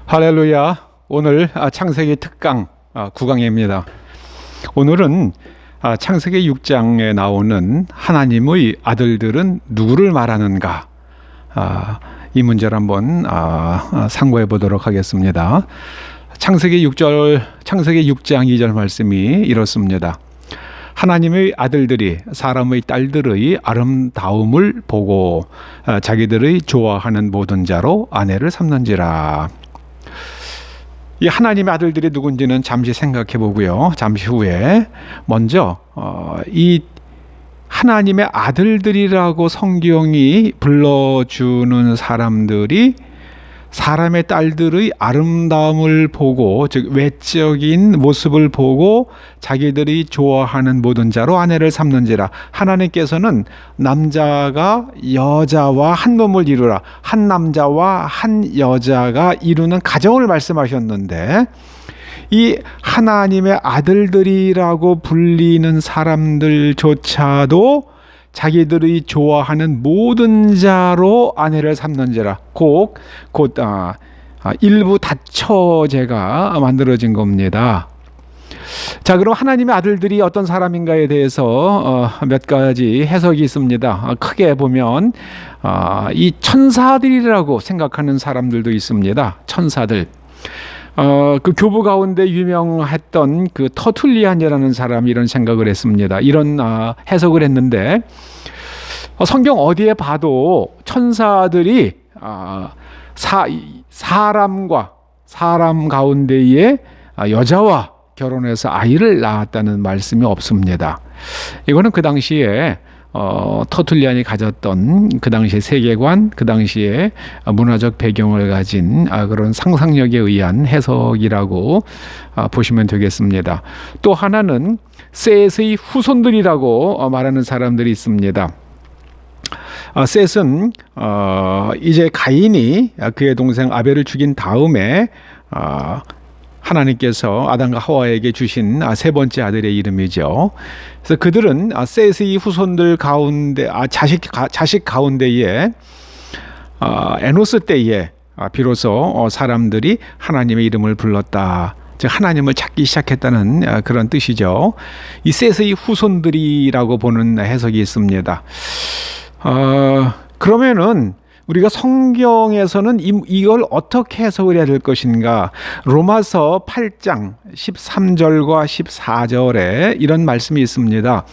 할렐루야. 오늘 창세기 특강 9강입니다. 오늘은 창세기 6장에 나오는 하나님의 아들들은 누구를 말하는가, 이 문제를 한번 상고해 보도록 하겠습니다. 창세기 6장 2절 말씀이 이렇습니다. 하나님의 아들들이 사람의 딸들의 아름다움을 보고 자기들의 좋아하는 모든 자로 아내를 삼는지라. 이 하나님의 아들들이 누군지는 잠시 생각해 보고요. 잠시 후에 먼저 이 하나님의 아들들이라고 성경이 불러주는 사람들이 사람의 딸들의 아름다움을 보고, 즉 외적인 모습을 보고 자기들이 좋아하는 모든 자로 아내를 삼는지라. 하나님께서는 남자가 여자와 한 몸을 이루라, 한 남자와 한 여자가 이루는 가정을 말씀하셨는데, 이 하나님의 아들들이라고 불리는 사람들조차도 자기들이 좋아하는 모든 자로 아내를 삼는지라. 곧 일부 다처제가 만들어진 겁니다. 자, 그럼 하나님의 아들들이 어떤 사람인가에 대해서 몇 가지 해석이 있습니다. 크게 보면 이 천사들이라고 생각하는 사람들도 있습니다. 천사들. 그 교부 가운데 유명했던 그 터툴리안이라는 사람이 이런 생각을 했습니다. 이런 해석을 했는데, 성경 어디에 봐도 천사들이 사람 가운데에 여자와 결혼해서 아이를 낳았다는 말씀이 없습니다. 이거는 그 당시에 터툴리안이 가졌던 그 당시의 세계관, 그 당시의 문화적 배경을 가진 그런 상상력에 의한 해석이라고 보시면 되겠습니다. 또 하나는 셋의 후손들이라고 말하는 사람들이 있습니다. 셋은 이제 가인이 그의 동생 아벨을 죽인 다음에 하나님께서 아담과 하와에게 주신 세 번째 아들의 이름이죠. 그래서 그들은 셋의 후손들 가운데, 자식 가운데에 에노스 때에 비로소 사람들이 하나님의 이름을 불렀다, 즉 하나님을 찾기 시작했다는 그런 뜻이죠. 이 셋의 후손들이라고 보는 해석이 있습니다. 그러면은 우리가 성경에서는 이걸 어떻게 해석을 해야 될 것인가? 로마서 8장 13절과 14절에 이런 말씀이 있습니다.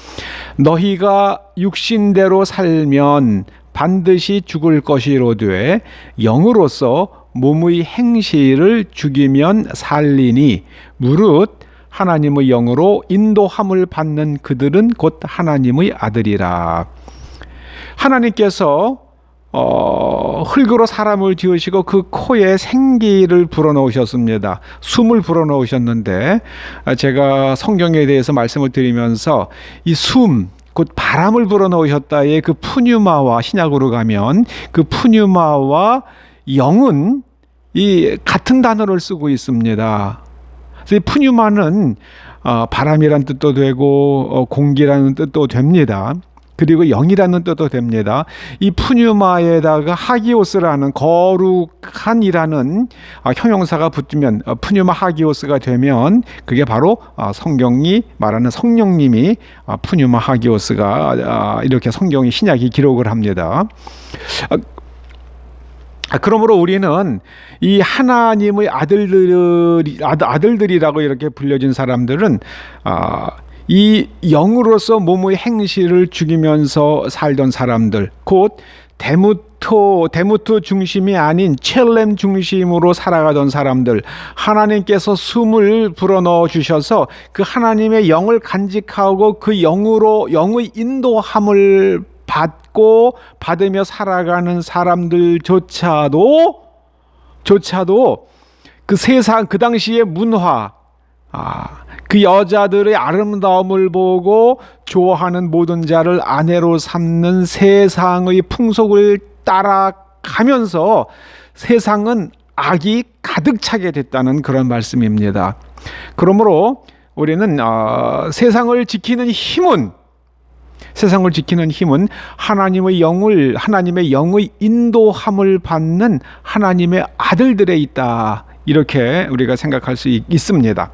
너희가 육신대로 살면 반드시 죽을 것이로되 영으로서 몸의 행실을 죽이면 살리니 무릇 하나님의 영으로 인도함을 받는 그들은 곧 하나님의 아들이라. 하나님께서 흙으로 사람을 지으시고 그 코에 생기를 불어넣으셨습니다. 숨을 불어넣으셨는데, 제가 성경에 대해서 말씀을 드리면서 이 숨, 곧 바람을 불어넣으셨다의 그 푸뉴마와, 신약으로 가면 그 푸뉴마와 영은 이 같은 단어를 쓰고 있습니다. 그래서 이 푸뉴마는 바람이란 뜻도 되고 공기라는 뜻도 됩니다. 그리고 영이라는 뜻도 됩니다. 이 푸뉴마에다가 하기오스라는 거룩한이라는 형용사가 붙으면, 푸뉴마 하기오스가 되면 그게 바로 성경이 말하는 성령님이 푸뉴마 하기오스가 이렇게 성경이 신약이 기록을 합니다. 그러므로 우리는 이 하나님의 아들들이라고 이렇게 불려진 사람들은 이 영으로서 몸의 행실을 죽이면서 살던 사람들, 곧 데무트 중심이 아닌 첼렘 중심으로 살아가던 사람들, 하나님께서 숨을 불어넣어 주셔서 그 하나님의 영을 간직하고 그 영으로 영의 인도함을 받으며 살아가는 사람들조차도 그 세상, 그 당시의 문화, 그 여자들의 아름다움을 보고 좋아하는 모든 자를 아내로 삼는 세상의 풍속을 따라가면서 세상은 악이 가득 차게 됐다는 그런 말씀입니다. 그러므로 우리는 세상을 지키는 힘은 하나님의 영의 인도함을 받는 하나님의 아들들에 있다. 이렇게 우리가 생각할 수 있습니다.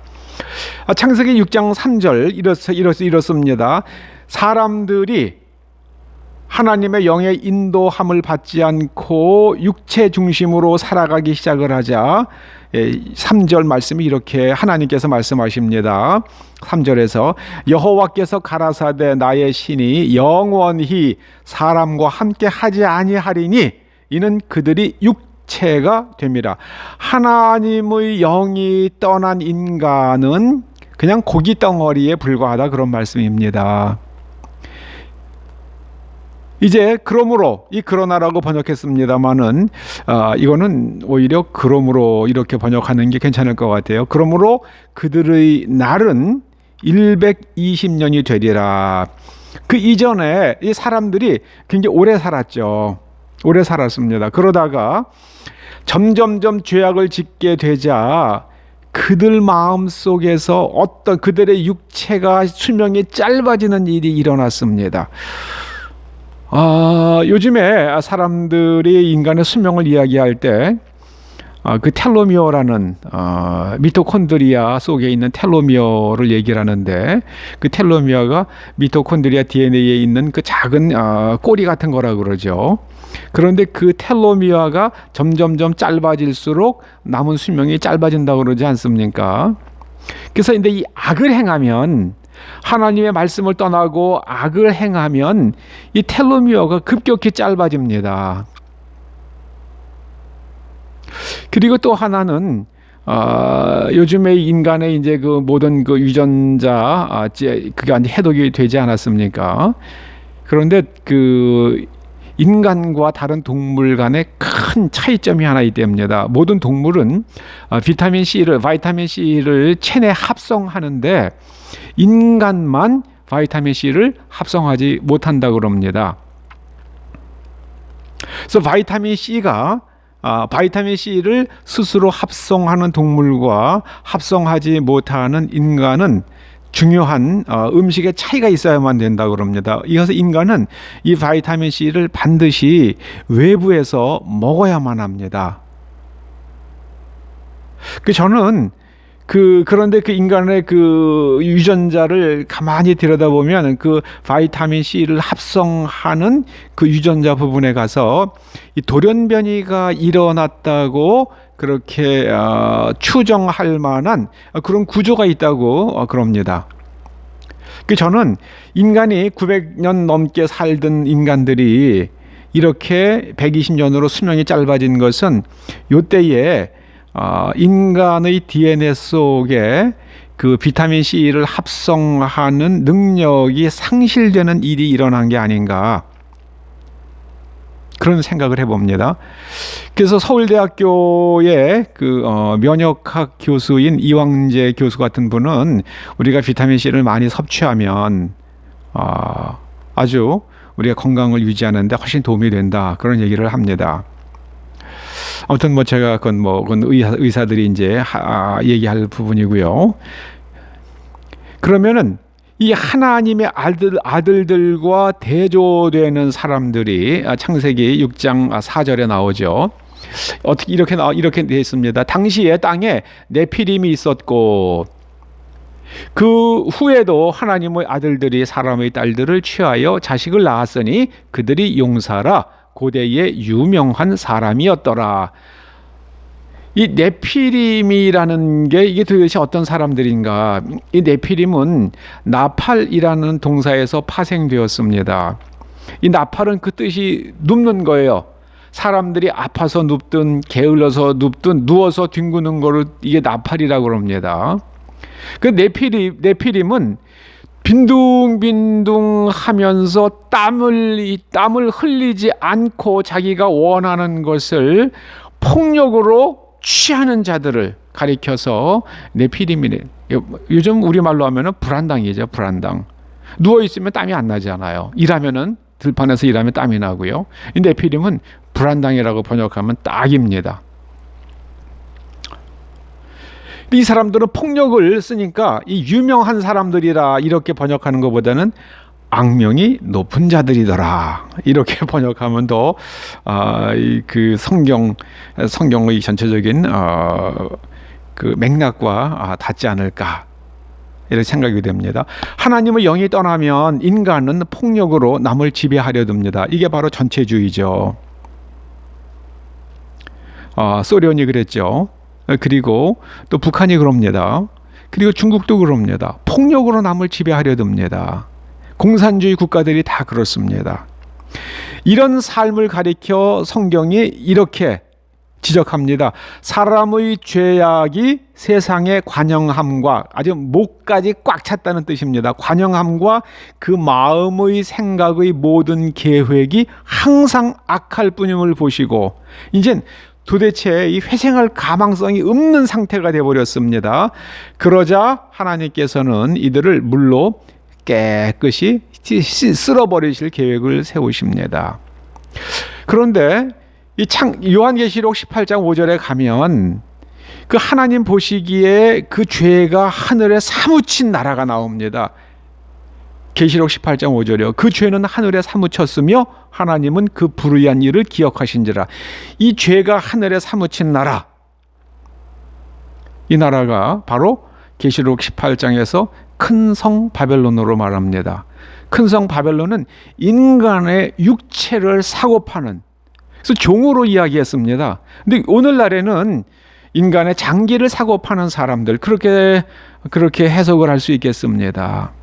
창세기 6장 3절 이렇습니다. 사람들이 하나님의 영의 인도함을 받지 않고 육체 중심으로 살아가기 시작을 하자 3절 말씀이 이렇게 하나님께서 말씀하십니다. 3절에서 여호와께서 가라사대 나의 신이 영원히 사람과 함께 하지 아니하리니 이는 그들이 육체가 됩니다. 하나님의 영이 떠난 인간은 그냥 고기 덩어리에 불과하다, 그런 말씀입니다. 이제 그러므로, 이 그러나라고 번역했습니다만은 이거는 오히려 그러므로 이렇게 번역하는 게 괜찮을 것 같아요. 그러므로 그들의 날은 120년이 되리라. 그 이전에 이 사람들이 굉장히 오래 살았죠. 오래 살았습니다. 그러다가 점점점 죄악을 짓게 되자 그들 마음속에서 어떤 그들의 육체가 수명이 짧아지는 일이 일어났습니다. 요즘에 사람들이 인간의 수명을 이야기할 때 그 텔로미어라는 미토콘드리아 속에 있는 텔로미어를 얘기를 하는데, 그 텔로미어가 미토콘드리아 DNA에 있는 그 작은 꼬리 같은 거라 그러죠. 그런데 그 텔로미어가 점점점 짧아질수록 남은 수명이 짧아진다고 그러지 않습니까? 그래서 근데 이 악을 행하면, 하나님의 말씀을 떠나고 악을 행하면 이 텔로미어가 급격히 짧아집니다. 그리고 또 하나는 요즘에 인간의 이제 그 모든 그 유전자 그게 해독이 되지 않았습니까? 그런데 그 인간과 다른 동물 간에 큰 차이점이 하나 있답니다. 모든 동물은 바이타민 C를 체내 합성하는데 인간만 바이타민 C를 합성하지 못한다고 그럽니다. 그래서 바이타민 C를 스스로 합성하는 동물과 합성하지 못하는 인간은 중요한 음식의 차이가 있어야만 된다고 그럽니다. 이어서 인간은 이 바이타민 C를 반드시 외부에서 먹어야만 합니다. 저는 그런데 그 인간의 그 유전자를 가만히 들여다보면 그 바이타민 C를 합성하는 그 유전자 부분에 가서 이 돌연변이가 일어났다고 그렇게 추정할 만한 그런 구조가 있다고 그럽니다. 저는 인간이 900년 넘게 살던 인간들이 이렇게 120년으로 수명이 짧아진 것은 요때에 인간의 DNA 속에 그 비타민 C를 합성하는 능력이 상실되는 일이 일어난 게 아닌가, 그런 생각을 해봅니다. 그래서 서울대학교의 그 면역학 교수인 이왕재 교수 같은 분은 우리가 비타민 C를 많이 섭취하면 아주 우리가 건강을 유지하는 데 훨씬 도움이 된다, 그런 얘기를 합니다. 아무튼 제가 그건 의사들이 이제 얘기할 부분이고요. 그러면은 이 하나님의 아들들과 대조되는 사람들이 창세기 6장 4절에 나오죠. 어떻게 이렇게 되어 있습니다. 당시에 땅에 네피림이 있었고 그 후에도 하나님의 아들들이 사람의 딸들을 취하여 자식을 낳았으니 그들이 용사라 고대의 유명한 사람이었더라. 이 네피림이라는 게 이게 도대체 어떤 사람들인가? 이 네피림은 나팔이라는 동사에서 파생되었습니다. 이 나팔은 그 뜻이 눕는 거예요. 사람들이 아파서 눕든 게을러서 눕든 누워서 뒹구는 거를 이게 나팔이라고 합니다. 그 네피림은 빈둥빈둥 하면서 땀을 흘리지 않고 자기가 원하는 것을 폭력으로 취하는 자들을 가리켜서 네피림이래. 요즘 우리말로 하면은 불안당이죠, 불안당. 누워있으면 땀이 안 나잖아요. 들판에서 일하면 땀이 나고요. 이 네피림은 불안당이라고 번역하면 딱입니다. 이 사람들은 폭력을 쓰니까 이 유명한 사람들이라 이렇게 번역하는 것보다는 악명이 높은 자들이더라 이렇게 번역하면 더 그 성경의 전체적인 그 맥락과 닿지 않을까 이렇게 생각이 됩니다. 하나님의 영이 떠나면 인간은 폭력으로 남을 지배하려 듭니다. 이게 바로 전체주의죠. 소련이 그랬죠. 그리고 또 북한이 그럽니다. 그리고 중국도 그럽니다. 폭력으로 남을 지배하려 듭니다. 공산주의 국가들이 다 그렇습니다. 이런 삶을 가리켜 성경이 이렇게 지적합니다. 사람의 죄악이 세상의 관영함과, 아주 목까지 꽉 찼다는 뜻입니다. 관영함과 그 마음의 생각의 모든 계획이 항상 악할 뿐임을 보시고, 이젠 도대체 이 회생할 가망성이 없는 상태가 되어버렸습니다. 그러자 하나님께서는 이들을 물로 깨끗이 쓸어버리실 계획을 세우십니다. 그런데 이 요한계시록 18장 5절에 가면 그 하나님 보시기에 그 죄가 하늘에 사무친 나라가 나옵니다. 계시록 18장 5절이요. 그 죄는 하늘에 사무쳤으며 하나님은 그 불의한 일을 기억하신지라. 이 죄가 하늘에 사무친 나라, 이 나라가 바로 계시록 18장에서 큰 성 바벨론으로 말합니다. 큰 성 바벨론은 인간의 육체를 사고 파는, 그래서 종으로 이야기했습니다. 근데 오늘날에는 인간의 장기를 사고 파는 사람들, 그렇게 해석을 할 수 있겠습니다.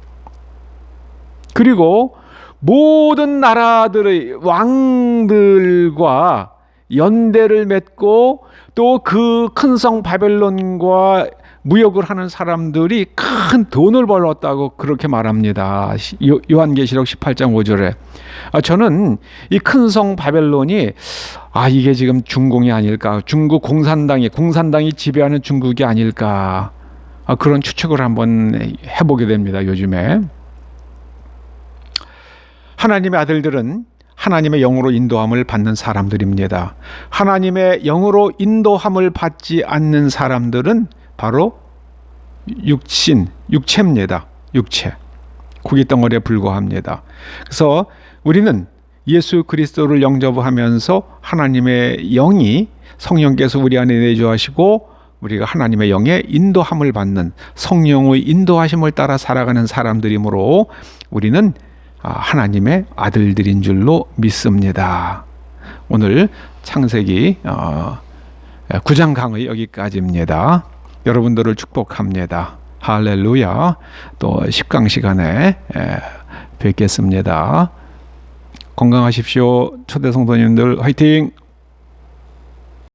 그리고 모든 나라들의 왕들과 연대를 맺고 또 그 큰 성 바벨론과 무역을 하는 사람들이 큰 돈을 벌었다고 그렇게 말합니다. 요한계시록 18장 5절에. 저는 이 큰 성 바벨론이 이게 지금 중공이 아닐까, 중국 공산당이 지배하는 중국이 아닐까, 그런 추측을 한번 해보게 됩니다. 요즘에 하나님의 아들들은 하나님의 영으로 인도함을 받는 사람들입니다. 하나님의 영으로 인도함을 받지 않는 사람들은 바로 육체입니다. 육체. 고깃덩어리에 불과합니다. 그래서 우리는 예수 그리스도를 영접하면서 하나님의 영이, 성령께서 우리 안에 내주하시고 우리가 하나님의 영의 인도함을 받는, 성령의 인도하심을 따라 살아가는 사람들이므로 우리는 하나님의 아들들인 줄로 믿습니다. 오늘 창세기 9장 강의 여기까지입니다. 여러분들을 축복합니다. 할렐루야. 또 10강 시간에 뵙겠습니다. 건강하십시오. 초대 성도님들 화이팅!